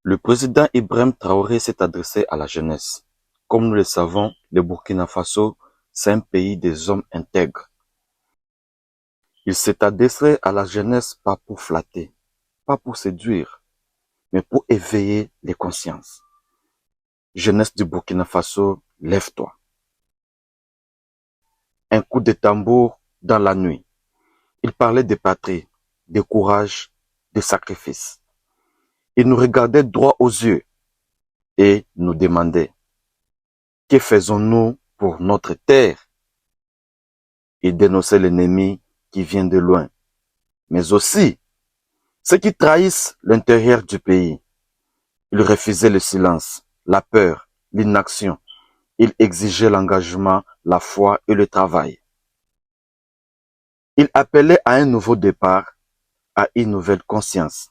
Le président Ibrahim Traoré s'est adressé à la jeunesse. Comme nous le savons, le Burkina Faso, c'est un pays des hommes intègres. Il s'est adressé à la jeunesse pas pour flatter, pas pour séduire, mais pour éveiller les consciences. Jeunesse du Burkina Faso, lève-toi. Un coup de tambour dans la nuit. Il parlait de patrie, de courage, de sacrifice. Il nous regardait droit aux yeux et nous demandait: que faisons-nous pour notre terre? Il dénonçait l'ennemi qui vient de loin, mais aussi ceux qui trahissent l'intérieur du pays. Il refusait le silence, la peur, l'inaction. Il exigeait l'engagement, la foi et le travail. Il appelait à un nouveau départ, à une nouvelle conscience.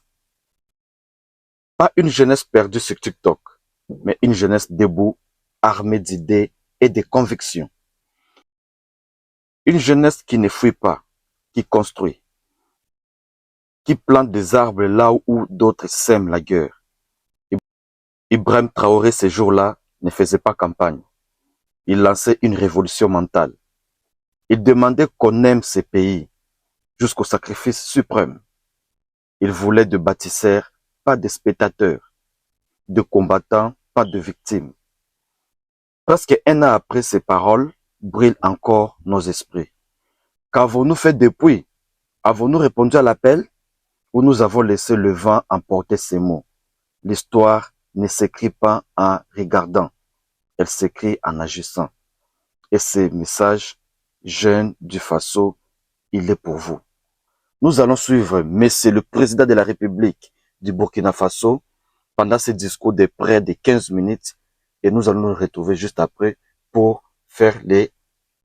Pas une jeunesse perdue sur TikTok, mais une jeunesse debout, armée d'idées et de convictions. Une jeunesse qui ne fuit pas, qui construit, qui plante des arbres là où d'autres sèment la guerre. Ibrahim Traoré, ces jours-là, ne faisait pas campagne. Il lançait une révolution mentale. Il demandait qu'on aime ce pays jusqu'au sacrifice suprême. Il voulait de bâtisseurs, pas de spectateurs, de combattants, pas de victimes. Presque un an après ces paroles, brillent encore nos esprits. Qu'avons-nous fait depuis? Avons-nous répondu à l'appel? Ou nous avons laissé le vent emporter ces mots? L'histoire ne s'écrit pas en regardant, elle s'écrit en agissant. Et ce message, jeunes du Faso, il est pour vous. Nous allons suivre Monsieur le Président de la République du Burkina Faso pendant ce discours de près de 15 minutes et nous allons nous retrouver juste après pour faire les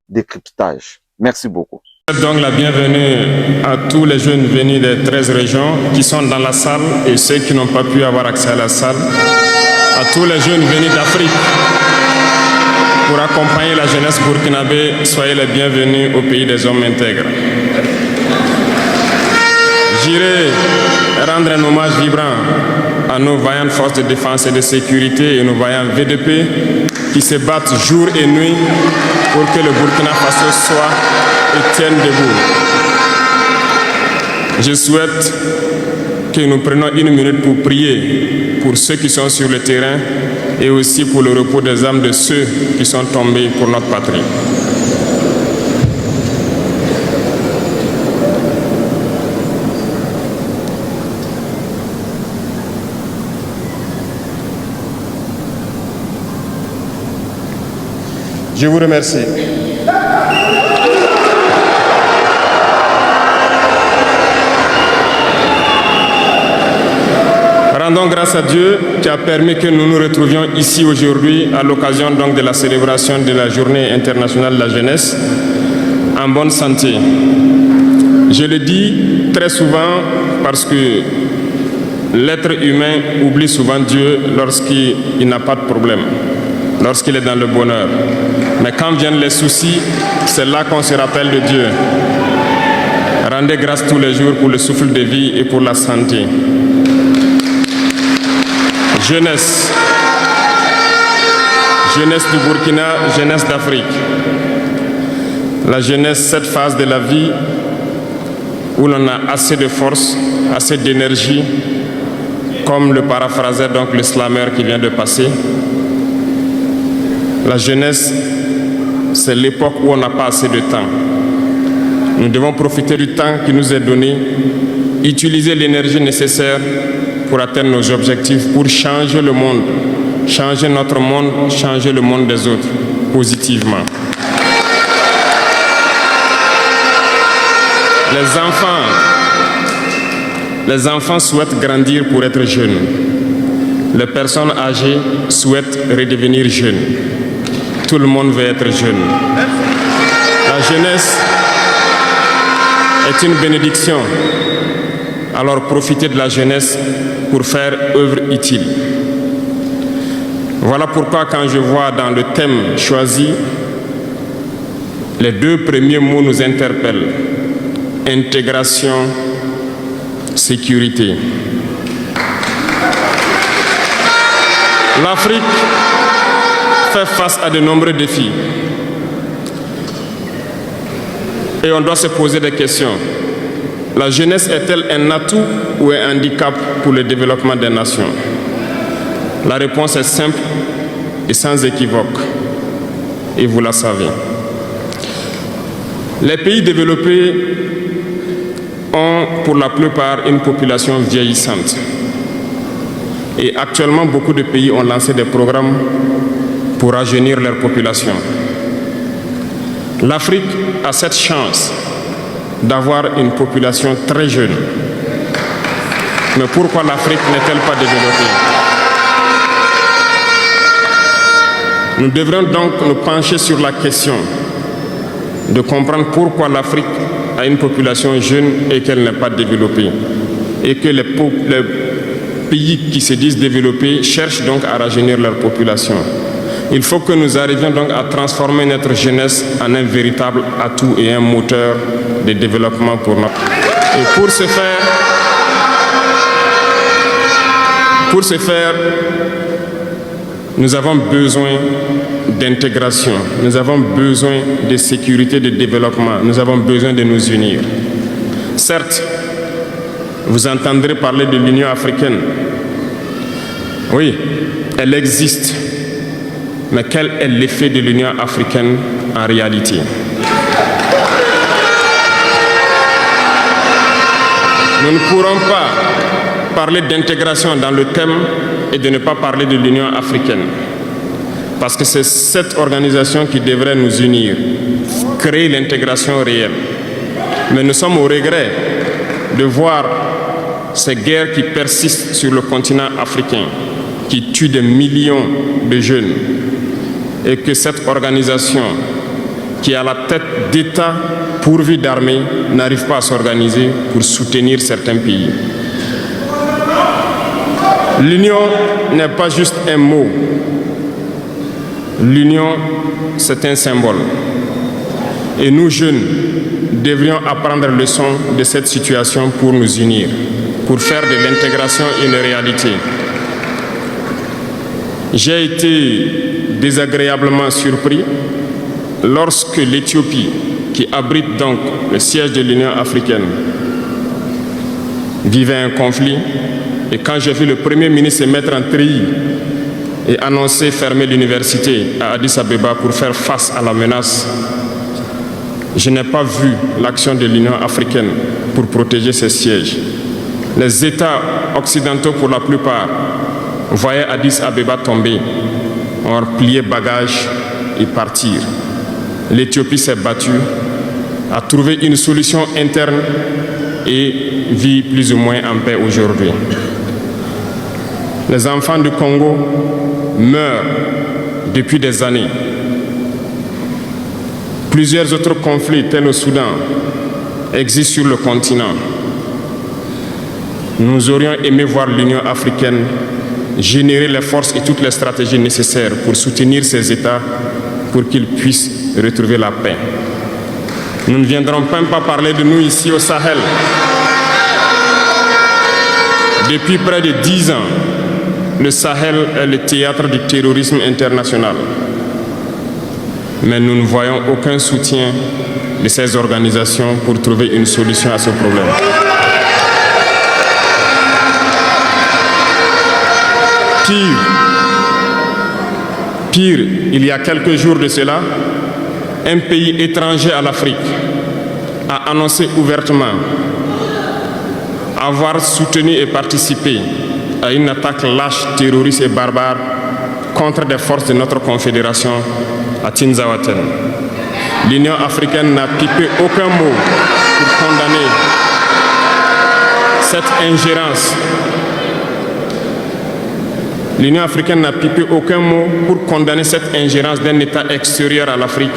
décryptages. Merci beaucoup. Donc la bienvenue à tous les jeunes venus des 13 régions qui sont dans la salle et ceux qui n'ont pas pu avoir accès à la salle. À tous les jeunes venus d'Afrique pour accompagner la jeunesse burkinabé, soyez les bienvenus au pays des hommes intègres. J'irai rendre un hommage vibrant à nos vaillantes forces de défense et de sécurité et nos vaillants VDP qui se battent jour et nuit pour que le Burkina Faso soit et tienne debout. Je souhaite que nous prenions une minute pour prier pour ceux qui sont sur le terrain et aussi pour le repos des âmes de ceux qui sont tombés pour notre patrie. Je vous remercie. Rendons grâce à Dieu qui a permis que nous nous retrouvions ici aujourd'hui à l'occasion donc de la célébration de la Journée internationale de la jeunesse en bonne santé. Je le dis très souvent parce que l'être humain oublie souvent Dieu lorsqu'il n'a pas de problème, lorsqu'il est dans le bonheur. Mais quand viennent les soucis, c'est là qu'on se rappelle de Dieu. Rendez grâce tous les jours pour le souffle de vie et pour la santé. Jeunesse. Jeunesse du Burkina, jeunesse d'Afrique. La jeunesse, cette phase de la vie où l'on a assez de force, assez d'énergie, comme le paraphrasait donc le slammer qui vient de passer. La jeunesse, c'est l'époque où on n'a pas assez de temps. Nous devons profiter du temps qui nous est donné, utiliser l'énergie nécessaire pour atteindre nos objectifs, pour changer le monde, changer notre monde, changer le monde des autres, positivement. Les enfants souhaitent grandir pour être jeunes. Les personnes âgées souhaitent redevenir jeunes. Tout le monde veut être jeune. La jeunesse est une bénédiction. Alors profitez de la jeunesse pour faire œuvre utile. Voilà pourquoi quand je vois dans le thème choisi, les deux premiers mots nous interpellent. Intégration, sécurité. L'Afrique fait face à de nombreux défis. Et on doit se poser des questions. La jeunesse est-elle un atout ou un handicap pour le développement des nations? La réponse est simple et sans équivoque. Et vous la savez. Les pays développés ont pour la plupart une population vieillissante. Et actuellement, beaucoup de pays ont lancé des programmes pour rajeunir leur population. L'Afrique a cette chance d'avoir une population très jeune. Mais pourquoi l'Afrique n'est-elle pas développée? Nous devrions donc nous pencher sur la question de comprendre pourquoi l'Afrique a une population jeune et qu'elle n'est pas développée. Et que les pays qui se disent développés cherchent donc à rajeunir leur population. Il faut que nous arrivions donc à transformer notre jeunesse en un véritable atout et un moteur de développement pour nous. Et pour ce faire, nous avons besoin d'intégration, nous avons besoin de sécurité, de développement, nous avons besoin de nous unir. Certes, vous entendrez parler de l'Union africaine. Oui, elle existe. Mais quel est l'effet de l'Union africaine en réalité? Nous ne pourrons pas parler d'intégration dans le thème et de ne pas parler de l'Union africaine. Parce que c'est cette organisation qui devrait nous unir, créer l'intégration réelle. Mais nous sommes au regret de voir ces guerres qui persistent sur le continent africain, qui tuent des millions de jeunes, et que cette organisation, qui est à la tête d'États pourvus d'armées, n'arrive pas à s'organiser pour soutenir certains pays. L'union n'est pas juste un mot. L'union, c'est un symbole. Et nous, jeunes, devrions apprendre leçon de cette situation pour nous unir, pour faire de l'intégration une réalité. J'ai été désagréablement surpris lorsque l'Éthiopie, qui abrite donc le siège de l'Union africaine, vivait un conflit. Et quand j'ai vu le Premier ministre se mettre en treillis et annoncer fermer l'université à Addis Abeba pour faire face à la menace, je n'ai pas vu l'action de l'Union africaine pour protéger ses sièges. Les États occidentaux, pour la plupart, voyaient Addis Abeba tomber, ont plié bagages et partir. L'Éthiopie s'est battue, a trouvé une solution interne et vit plus ou moins en paix aujourd'hui. Les enfants du Congo meurent depuis des années. Plusieurs autres conflits, tels au Soudan, existent sur le continent. Nous aurions aimé voir l'Union africaine générer les forces et toutes les stratégies nécessaires pour soutenir ces États pour qu'ils puissent retrouver la paix. Nous ne viendrons même pas parler de nous ici au Sahel. Depuis près de 10 ans, le Sahel est le théâtre du terrorisme international. Mais nous ne voyons aucun soutien de ces organisations pour trouver une solution à ce problème. Pire, il y a quelques jours de cela, un pays étranger à l'Afrique a annoncé ouvertement avoir soutenu et participé à une attaque lâche, terroriste et barbare contre des forces de notre confédération à Tinzaouaten. L'Union africaine n'a pipé aucun mot pour condamner cette ingérence. L'Union africaine n'a pipé aucun mot pour condamner cette ingérence d'un État extérieur à l'Afrique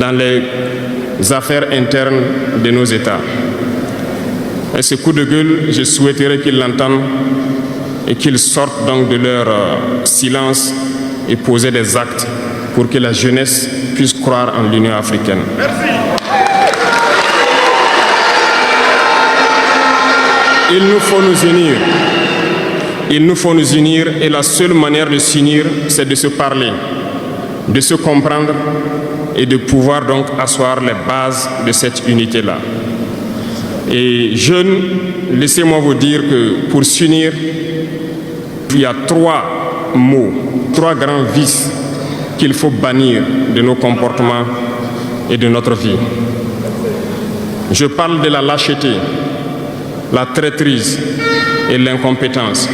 dans les affaires internes de nos États. Et ce coup de gueule, je souhaiterais qu'ils l'entendent et qu'ils sortent donc de leur silence et poser des actes pour que la jeunesse puisse croire en l'Union africaine. Merci. Il nous faut nous unir. Il nous faut nous unir et la seule manière de s'unir, c'est de se parler, de se comprendre et de pouvoir donc asseoir les bases de cette unité-là. Et jeunes, laissez-moi vous dire que pour s'unir, il y a 3 mots, 3 grands vices qu'il faut bannir de nos comportements et de notre vie. Je parle de la lâcheté, la traîtrise et l'incompétence.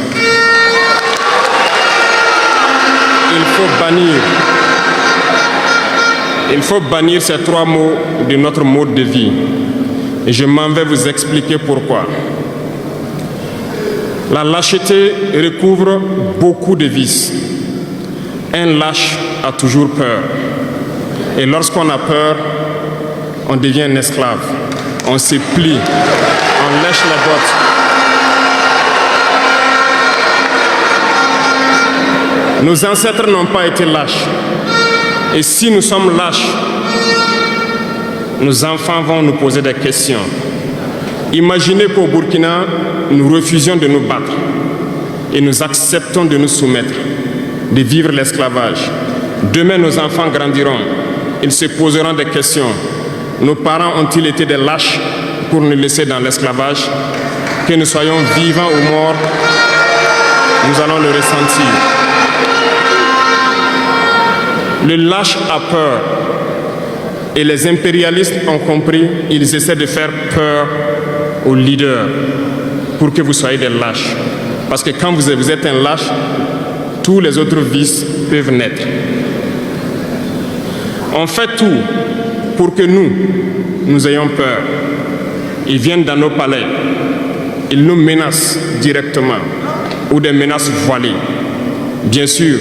Il faut bannir ces 3 mots de notre mode de vie. Et je m'en vais vous expliquer pourquoi. La lâcheté recouvre beaucoup de vices. Un lâche a toujours peur. Et lorsqu'on a peur, on devient un esclave. On se plie, on lèche les bottes. Nos ancêtres n'ont pas été lâches. Et si nous sommes lâches, nos enfants vont nous poser des questions. Imaginez qu'au Burkina, nous refusions de nous battre et nous acceptons de nous soumettre, de vivre l'esclavage. Demain, nos enfants grandiront. Ils se poseront des questions. Nos parents ont-ils été des lâches pour nous laisser dans l'esclavage? Que nous soyons vivants ou morts, nous allons le ressentir. Le lâche a peur. Et les impérialistes ont compris, ils essaient de faire peur aux leaders pour que vous soyez des lâches. Parce que quand vous êtes un lâche, tous les autres vices peuvent naître. On fait tout pour que nous ayons peur. Ils viennent dans nos palais, ils nous menacent directement ou des menaces voilées. Bien sûr,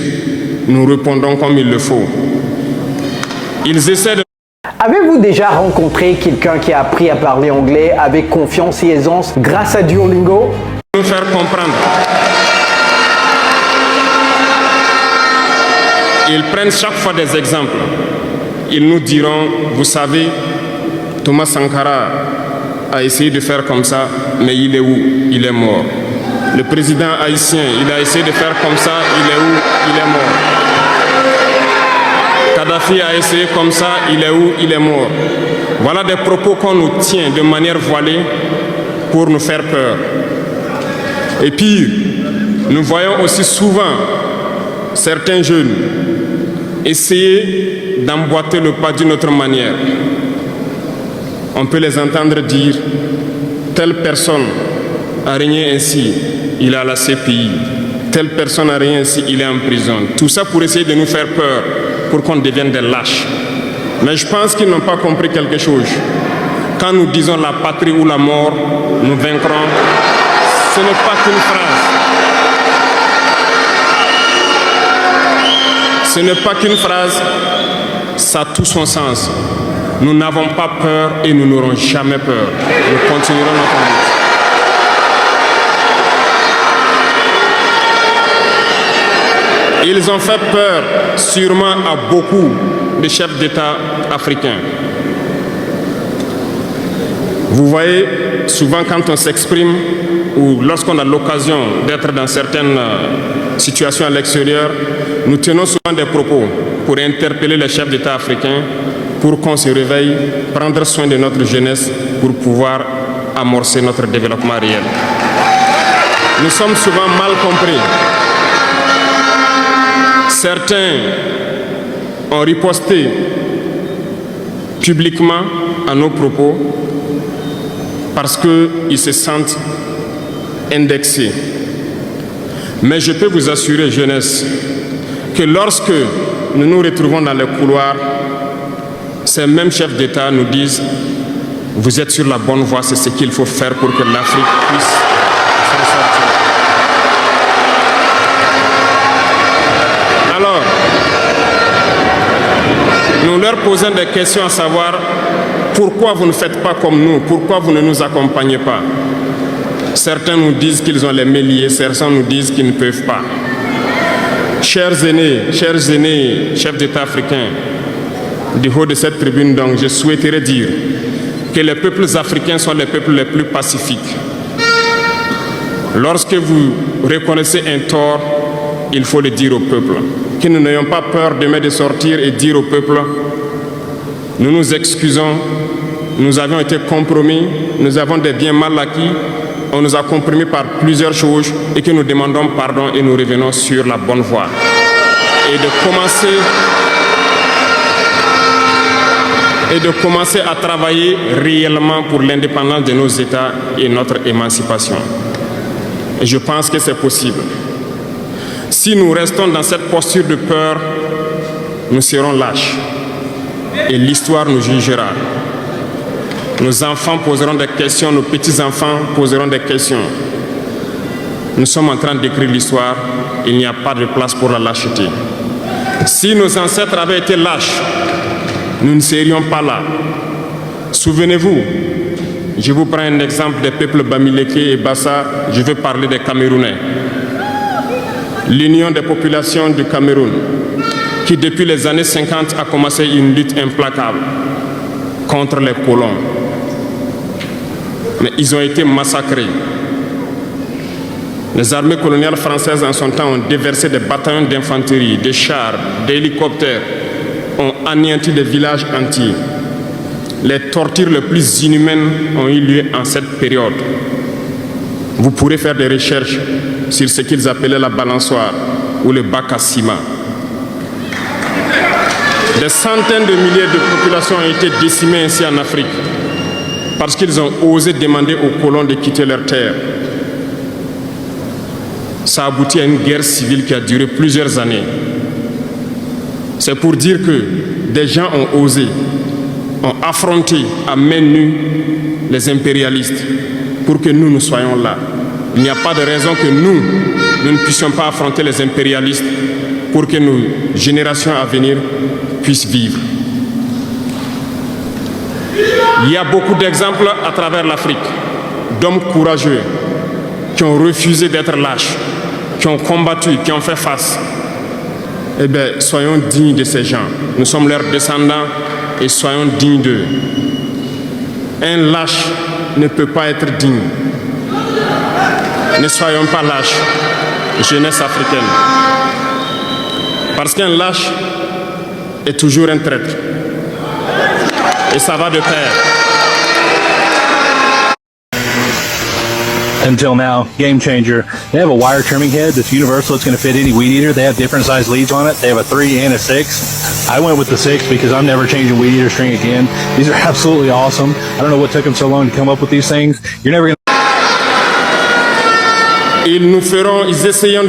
nous répondons comme il le faut. Ils essaient de... Avez-vous déjà rencontré quelqu'un qui a appris à parler anglais avec confiance et aisance grâce à Duolingo? Nous faire comprendre. Ils prennent chaque fois des exemples. Ils nous diront, vous savez, Thomas Sankara a essayé de faire comme ça, mais il est où? Il est mort. Le président haïtien, il a essayé de faire comme ça, il est où? Il est mort. Kadhafi a essayé comme ça, il est où? Il est mort. Voilà des propos qu'on nous tient de manière voilée pour nous faire peur. Et puis, nous voyons aussi souvent certains jeunes essayer d'emboîter le pas d'une autre manière. On peut les entendre dire, telle personne a régné ainsi, il est à la CPI. Telle personne a régné ainsi, il est en prison. Tout ça pour essayer de nous faire peur, pour qu'on devienne des lâches. Mais je pense qu'ils n'ont pas compris quelque chose. Quand nous disons la patrie ou la mort, nous vaincrons, ce n'est pas qu'une phrase. Ce n'est pas qu'une phrase, ça a tout son sens. Nous n'avons pas peur et nous n'aurons jamais peur. Nous continuerons notre lutte. Ils ont fait peur sûrement à beaucoup de chefs d'État africains. Vous voyez, souvent quand on s'exprime ou lorsqu'on a l'occasion d'être dans certaines situations à l'extérieur, nous tenons souvent des propos pour interpeller les chefs d'État africains pour qu'on se réveille, prendre soin de notre jeunesse pour pouvoir amorcer notre développement réel. Nous sommes souvent mal compris. Certains ont riposté publiquement à nos propos parce qu'ils se sentent indexés. Mais je peux vous assurer, jeunesse, que lorsque nous nous retrouvons dans les couloirs, ces mêmes chefs d'État nous disent « Vous êtes sur la bonne voie, c'est ce qu'il faut faire pour que l'Afrique puisse s'en sortir. » Alors, nous leur posons des questions à savoir pourquoi vous ne faites pas comme nous, pourquoi vous ne nous accompagnez pas. Certains nous disent qu'ils ont les mains liées, certains nous disent qu'ils ne peuvent pas. Chers aînés, chefs d'État africains, du haut de cette tribune, donc, je souhaiterais dire que les peuples africains sont les peuples les plus pacifiques. Lorsque vous reconnaissez un tort, il faut le dire au peuple. Que nous n'ayons pas peur demain de sortir et dire au peuple, nous nous excusons, nous avions été compromis, nous avons des biens mal acquis, on nous a compromis par plusieurs choses et que nous demandons pardon et nous revenons sur la bonne voie. Et de commencer à travailler réellement pour l'indépendance de nos États et notre émancipation. Et je pense que c'est possible. Si nous restons dans cette posture de peur, nous serons lâches. Et l'histoire nous jugera. Nos enfants poseront des questions, nos petits-enfants poseront des questions. Nous sommes en train d'écrire l'histoire, il n'y a pas de place pour la lâcheté. Si nos ancêtres avaient été lâches, nous ne serions pas là. Souvenez-vous, je vous prends un exemple des peuples Bamileke et Bassa, je vais parler des Camerounais. L'Union des populations du Cameroun, qui depuis les années 50 a commencé une lutte implacable contre les colons. Mais ils ont été massacrés. Les armées coloniales françaises en son temps ont déversé des bataillons d'infanterie, des chars, des hélicoptères, ont anéanti des villages entiers. Les tortures les plus inhumaines ont eu lieu en cette période. Vous pourrez faire des recherches sur ce qu'ils appelaient la balançoire ou le bac à ciment. Des centaines de milliers de populations ont été décimées ainsi en Afrique parce qu'ils ont osé demander aux colons de quitter leur terre. Ça a abouti à une guerre civile qui a duré plusieurs années. C'est pour dire que des gens ont osé, ont affronté à main nue les impérialistes pour que nous soyons là. Il n'y a pas de raison que nous ne puissions pas affronter les impérialistes pour que nos générations à venir puissent vivre. Il y a beaucoup d'exemples à travers l'Afrique d'hommes courageux qui ont refusé d'être lâches, qui ont combattu, qui ont fait face. Eh bien, soyons dignes de ces gens. Nous sommes leurs descendants et soyons dignes d'eux. Un lâche ne peut pas être digne. Ne soyons pas lâches, jeunesse africaine. Parce qu'un lâche est toujours un traître. Et ça va de pair. Until now, Game Changer. They have a wire trimming head that's universal. It's going to fit any weed eater. They have different size leads on it. They have a 3 and a 6. I went with the 6 because I'm never changing weed eater string again. These are absolutely awesome. I don't know what took them so long to come up with these things. You're never going to... Ils essaieront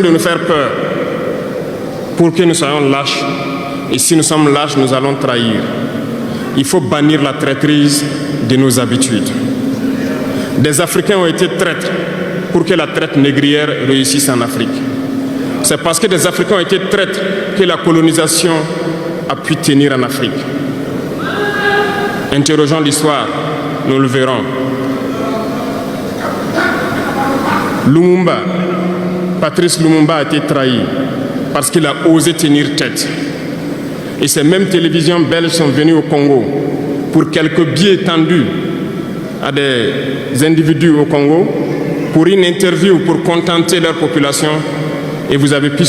de nous faire peur pour que nous soyons lâches. Et si nous sommes lâches, nous allons trahir. Il faut bannir la traîtrise de nos habitudes. Des Africains ont été traîtres pour que la traite négrière réussisse en Afrique. C'est parce que des Africains ont été traîtres que la colonisation a pu tenir en Afrique. Interrogeons l'histoire, nous le verrons. Lumumba, Patrice Lumumba a été trahi parce qu'il a osé tenir tête. Et ces mêmes télévisions belges sont venues au Congo pour quelques billets tendus à des individus au Congo pour une interview pour contenter leur population et vous avez pu